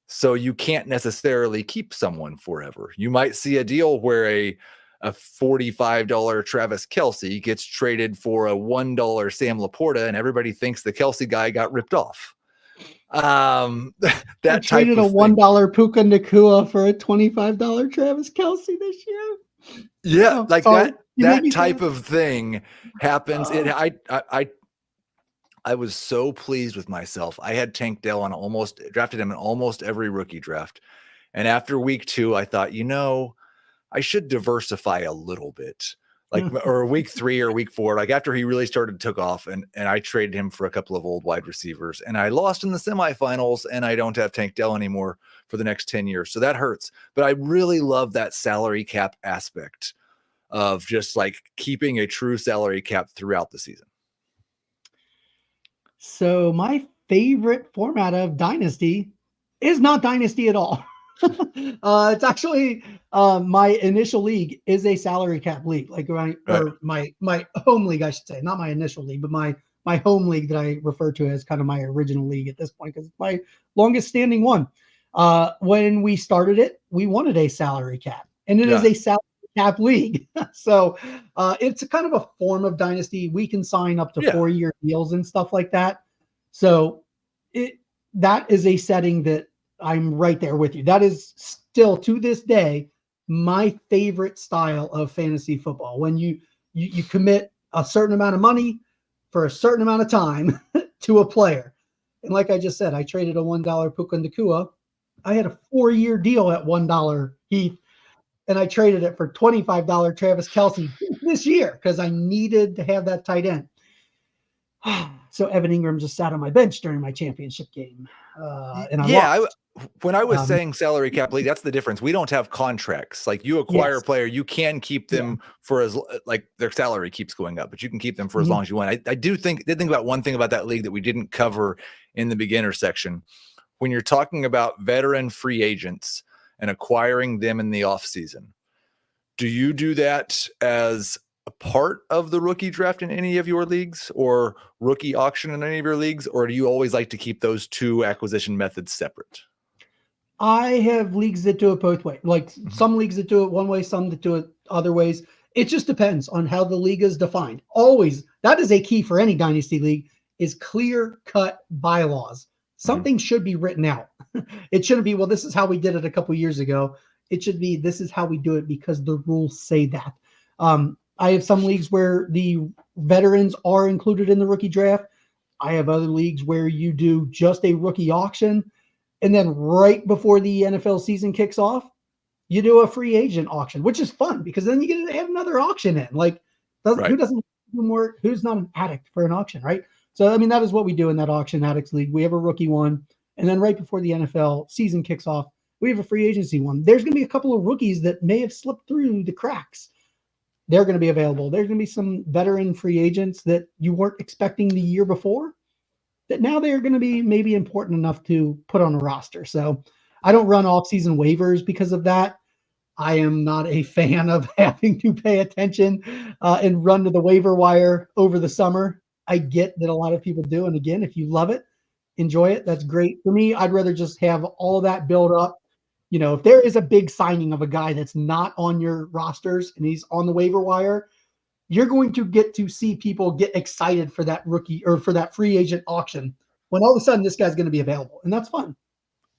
So you can't necessarily keep someone forever. You might see a deal where a $45 Travis Kelce gets traded for a $1 Sam Laporta, and everybody thinks the Kelce guy got ripped off. That traded a $1 Puka Nacua for a $25 Travis Kelce this year. Yeah, that type of thing happens. I was so pleased with myself. I had Tank Dell on drafted him in almost every rookie draft. And after week 2, I thought, I should diversify a little bit. Or week 3 or week 4, after he really took off and I traded him for a couple of old wide receivers and I lost in the semifinals and I don't have Tank Dell anymore for the next 10 years. So that hurts. But I really love that salary cap aspect of just keeping a true salary cap throughout the season. So my favorite format of Dynasty is not Dynasty at all. It's actually my initial league is a salary cap league, or my home league, I should say, not my initial league, but my home league that I refer to as kind of my original league at this point because it's my longest standing one. When we started it, we wanted a salary cap, and it is a salary cap league. So it's a kind of a form of Dynasty. We can sign up to 4-year deals and stuff like that. So that is a setting that I'm right there with you. That is still to this day my favorite style of fantasy football. When you commit a certain amount of money for a certain amount of time to a player. And like I just said, I traded a $1 Puka Nacua. I had a 4-year deal at $1 Heath, and I traded it for $25 Travis Kelce this year because I needed to have that tight end. So Evan Ingram just sat on my bench during my championship game. And I lost. When I was saying salary cap league, that's the difference. We don't have contracts. You acquire a player, you can keep them for as their salary keeps going up, but you can keep them for as long as you want. I did think about one thing about that league that we didn't cover in the beginner section. When you're talking about veteran free agents and acquiring them in the offseason, do you do that as a part of the rookie draft in any of your leagues or rookie auction in any of your leagues, or do you always like to keep those two acquisition methods separate? I have leagues that do it both ways. Some leagues that do it one way, some that do it other ways. It just depends on how the league is defined. Always, that is a key for any dynasty league, is clear-cut bylaws. Something should be written out. It shouldn't be, well, this is how we did it a couple years ago. It should be, this is how we do it because the rules say that. I have some leagues where the veterans are included in the rookie draft. I have other leagues where you do just a rookie auction. And then right before the NFL season kicks off, you do a free agent auction, which is fun because then you get to add another auction in. Who doesn't do more? Who's not an addict for an auction, right? So, that is what we do in that Auction Addicts League. We have a rookie one. And then right before the NFL season kicks off, we have a free agency one. There's going to be a couple of rookies that may have slipped through the cracks. They're going to be available. There's going to be some veteran free agents that you weren't expecting the year before. that now they're going to be maybe important enough to put on a roster. So I don't run off-season waivers because of that. I am not a fan of having to pay attention and run to the waiver wire over the summer. I get that a lot of people do. And again, if you love it, enjoy it. That's great. For me, I'd rather just have all of that build up. You know, if there is a big signing of a guy that's not on your rosters and he's on the waiver wire, you're going to get to see people get excited for that rookie or for that free agent auction when all of a sudden this guy's going to be available. And that's fun.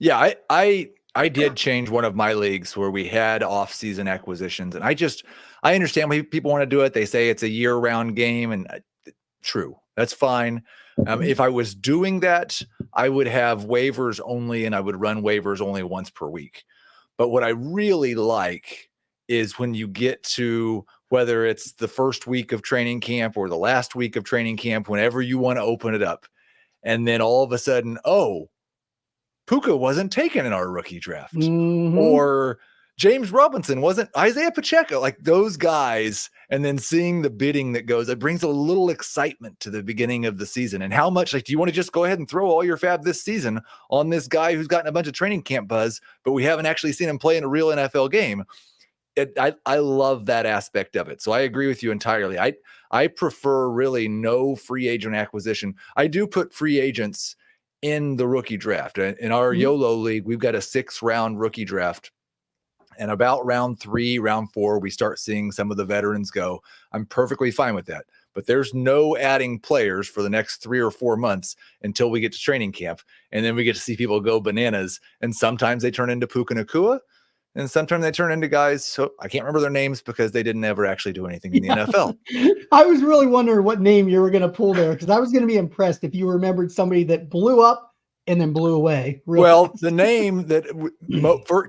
Yeah, I did change one of my leagues where we had off-season acquisitions, and I understand why people want to do it. They say it's a year-round game, and true, that's fine. If I was doing that, I would have waivers only, and I would run waivers only once per week. But what I really like is when you get to whether it's the first week of training camp or the last week of training camp, whenever you want to open it up, and then all of a sudden, oh, Puka wasn't taken in our rookie draft, or James Robinson wasn't, Isaiah Pacheco, like those guys. And then seeing the bidding that goes, it brings a little excitement to the beginning of the season. And how much, like, do you want to just go ahead and throw all your fab this season on this guy who's gotten a bunch of training camp buzz, but we haven't actually seen him play in a real NFL game? I love that aspect of it. So I agree with you entirely. I prefer really no free agent acquisition. I do put free agents in the rookie draft. In our YOLO league, we've got a 6-round rookie draft. And about round 3, round 4, we start seeing some of the veterans go. I'm perfectly fine with that. But there's no adding players for the next 3 or 4 months until we get to training camp. And then we get to see people go bananas. And sometimes they turn into Puka Nacua. And sometimes they turn into guys, so I can't remember their names because they didn't ever actually do anything in the NFL. I was really wondering what name you were going to pull there, because I was going to be impressed if you remembered somebody that blew up and then blew away. Well, the name that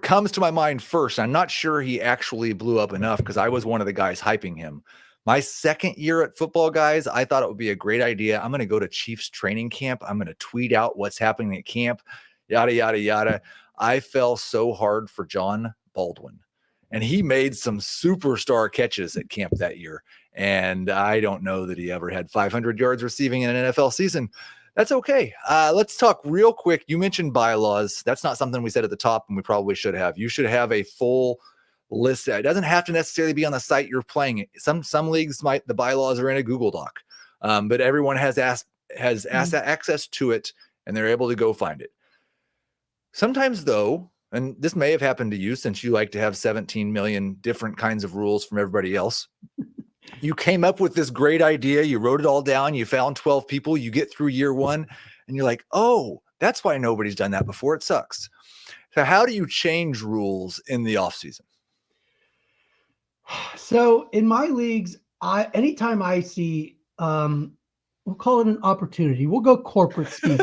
comes to my mind first, I'm not sure he actually blew up enough because I was one of the guys hyping him. My second year at football, guys, I thought it would be a great idea. I'm going to go to Chiefs training camp. I'm going to tweet out what's happening at camp, yada, yada, yada. I fell so hard for John Baldwin, and he made some superstar catches at camp that year. And I don't know that he ever had 500 yards receiving in an NFL season. That's okay. Let's talk real quick. You mentioned bylaws. That's not something we said at the top, and we probably should have. You should have a full list. It doesn't have to necessarily be on the site you're playing it. Some leagues the bylaws are in a Google Doc, but everyone has access to it, and they're able to go find it. Sometimes, though, and this may have happened to you since you like to have 17 million different kinds of rules from everybody else, you came up with this great idea. You wrote it all down. You found 12 people. You get through year 1, and you're like, oh, that's why nobody's done that before. It sucks. So how do you change rules in the offseason? So in my leagues, anytime I see, we'll call it an opportunity. We'll go corporate speak.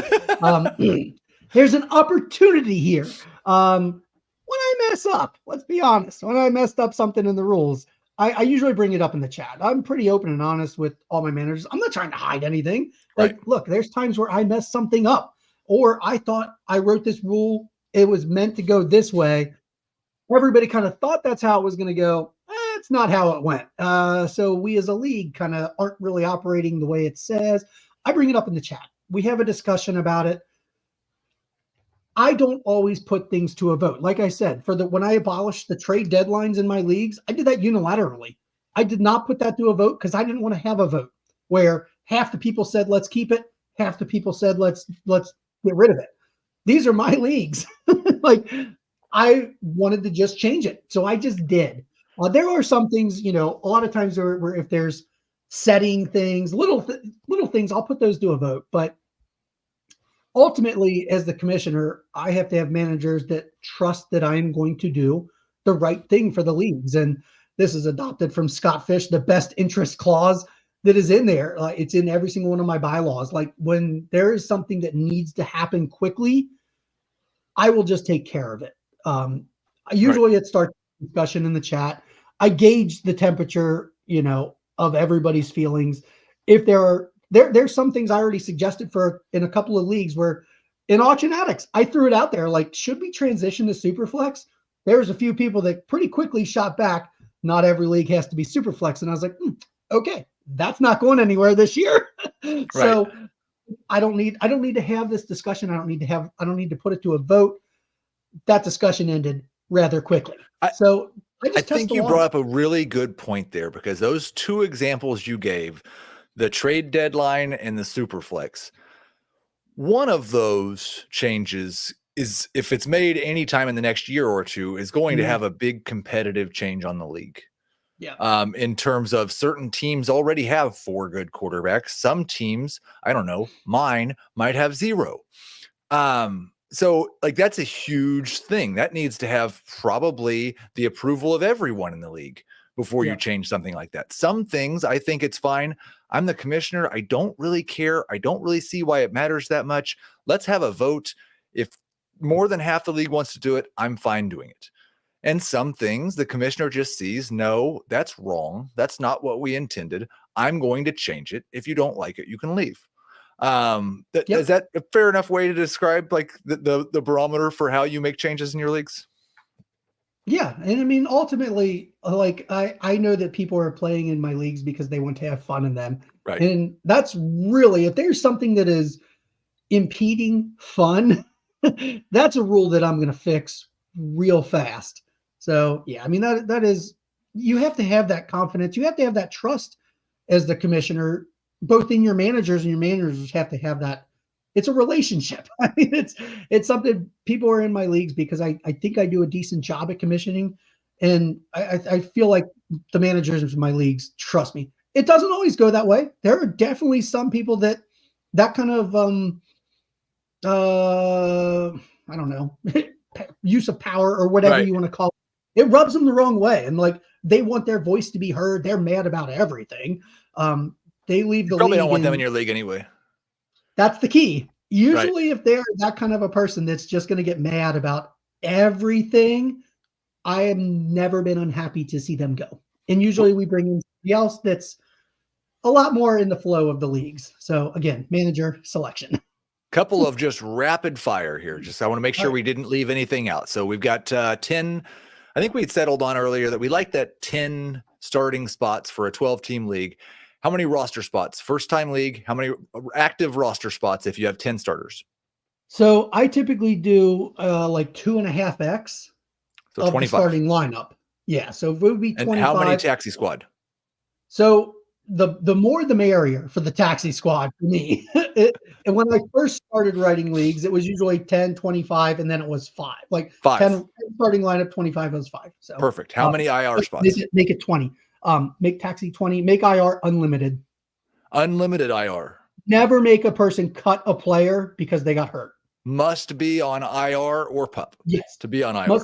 There's an opportunity here. When I mess up, let's be honest, when I messed up something in the rules, I usually bring it up in the chat. I'm pretty open and honest with all my managers. I'm not trying to hide anything. Like, look, there's times where I messed something up, or I thought I wrote this rule, it was meant to go this way. Everybody kind of thought that's how it was going to go. It's not how it went. So we as a league kind of aren't really operating the way it says. I bring it up in the chat. We have a discussion about it. I don't always put things to a vote. Like I said, when I abolished the trade deadlines in my leagues, I did that unilaterally. I did not put that to a vote because I didn't want to have a vote where half the people said, let's keep it. Half the people said, let's get rid of it. These are my leagues. Like, I wanted to just change it. So I just did. There are some things, a lot of times where if there's setting things, little things, I'll put those to a vote. But ultimately, as the commissioner, I have to have managers that trust that I'm going to do the right thing for the leagues. And this is adopted from Scott Fish, the best interest clause that is in there. It's in every single one of my bylaws. Like, when there is something that needs to happen quickly, I will just take care of it. Usually it starts a discussion in the chat. I gauge the temperature, of everybody's feelings. If there's some things I already suggested in a couple of leagues where in Auction Addicts, I threw it out there. Like, should we transition to Superflex? There's a few people that pretty quickly shot back. Not every league has to be Superflex. And I was like, okay, that's not going anywhere this year. So I don't need to have this discussion. I don't need to put it to a vote. That discussion ended rather quickly. I think you brought up a really good point there, because those two examples you gave, the trade deadline and the Superflex, one of those changes is, if it's made anytime in the next year or two, is going to have a big competitive change on the league. Yeah. In terms of certain teams already have 4 good quarterbacks. Some teams, I don't know, mine might have 0. So like, that's a huge thing that needs to have probably the approval of everyone in the league before you change something like that. Some things I think it's fine. I'm the commissioner. I don't really care. I don't really see why it matters that much. Let's have a vote. If more than half the league wants to do it, I'm fine doing it. And some things the commissioner just sees, no, that's wrong. That's not what we intended. I'm going to change it. If you don't like it, you can leave. Is that a fair enough way to describe like the barometer for how you make changes in your leagues? Yeah. And I mean, ultimately, like I know that people are playing in my leagues because they want to have fun in them. Right. And that's really, if there's something that is impeding fun, that's a rule that I'm going to fix real fast. So yeah, I mean, that is, you have to have that confidence. You have to have that trust as the commissioner, both in your managers, and your managers have to have that. It's a relationship. I mean, it's something. People are in my leagues because I think I do a decent job at commissioning, and I feel like the managers of my leagues trust me. It doesn't always go that way. There are definitely some people that kind of I don't know, use of power or whatever you want to call it. It rubs them the wrong way, and like, they want their voice to be heard. They're mad about everything. They leave the league. Probably don't want them in your league anyway. That's the key. Usually, if they're that kind of a person that's just going to get mad about everything, I have never been unhappy to see them go. And usually we bring in somebody else that's a lot more in the flow of the leagues. So again, manager selection. Couple of just rapid fire here. I want to make sure we didn't leave anything out. So we've got 10. I think we'd settled on earlier that we like that 10 starting spots for a 12-team league. How many roster spots? First time league, how many active roster spots if you have 10 starters? So I typically do like 2.5x of 25. The starting lineup. Yeah. So it would be 25. And how many taxi squad? So the more the merrier for the taxi squad for me. And when I first started writing leagues, it was usually 10, 25, and then it was 5. Like 5. 10 starting lineup, 25 was 5. So perfect. How many IR spots? Make it 20. Make taxi 20. Make IR unlimited. Unlimited IR. Never make a person cut a player because they got hurt. Must be on IR or PUP. Yes. To be on IR.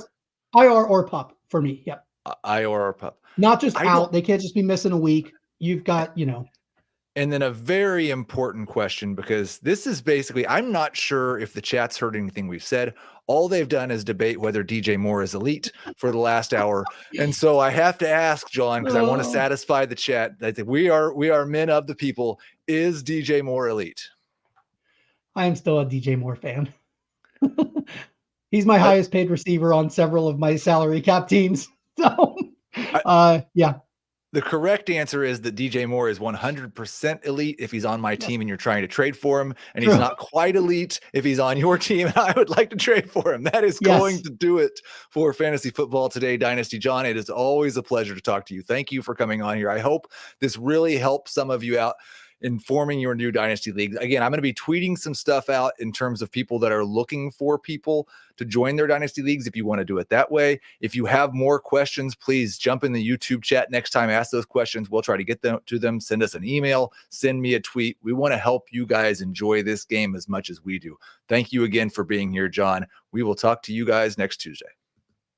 IR or PUP for me. Yep. IR or PUP. Not just out. They can't just be missing a week. You've got, And then a very important question, because this is basically, I'm not sure if the chat's heard anything we've said. All they've done is debate whether DJ Moore is elite for the last hour. And so I have to ask John, because I want to satisfy the chat, that we are men of the people. Is DJ Moore elite? I am still a DJ Moore fan. He's my highest paid receiver on several of my salary cap teams. So, yeah. The correct answer is that DJ Moore is 100% elite if he's on my team and you're trying to trade for him, and he's not quite elite if he's on your team and I would like to trade for him. That is going to do it for Fantasy Football Today Dynasty. John, it is always a pleasure to talk to you. Thank you for coming on here. I hope this really helps some of you out in forming your new dynasty league. Again, I'm going to be tweeting some stuff out in terms of people that are looking for people to join their dynasty leagues, if you want to do it that way. If you have more questions, please jump in the YouTube chat next time. Ask those questions. We'll try to get them to them. Send us an email, send me a tweet. We want to help you guys enjoy this game as much as we do. Thank you again for being here, John. We will talk to you guys next Tuesday.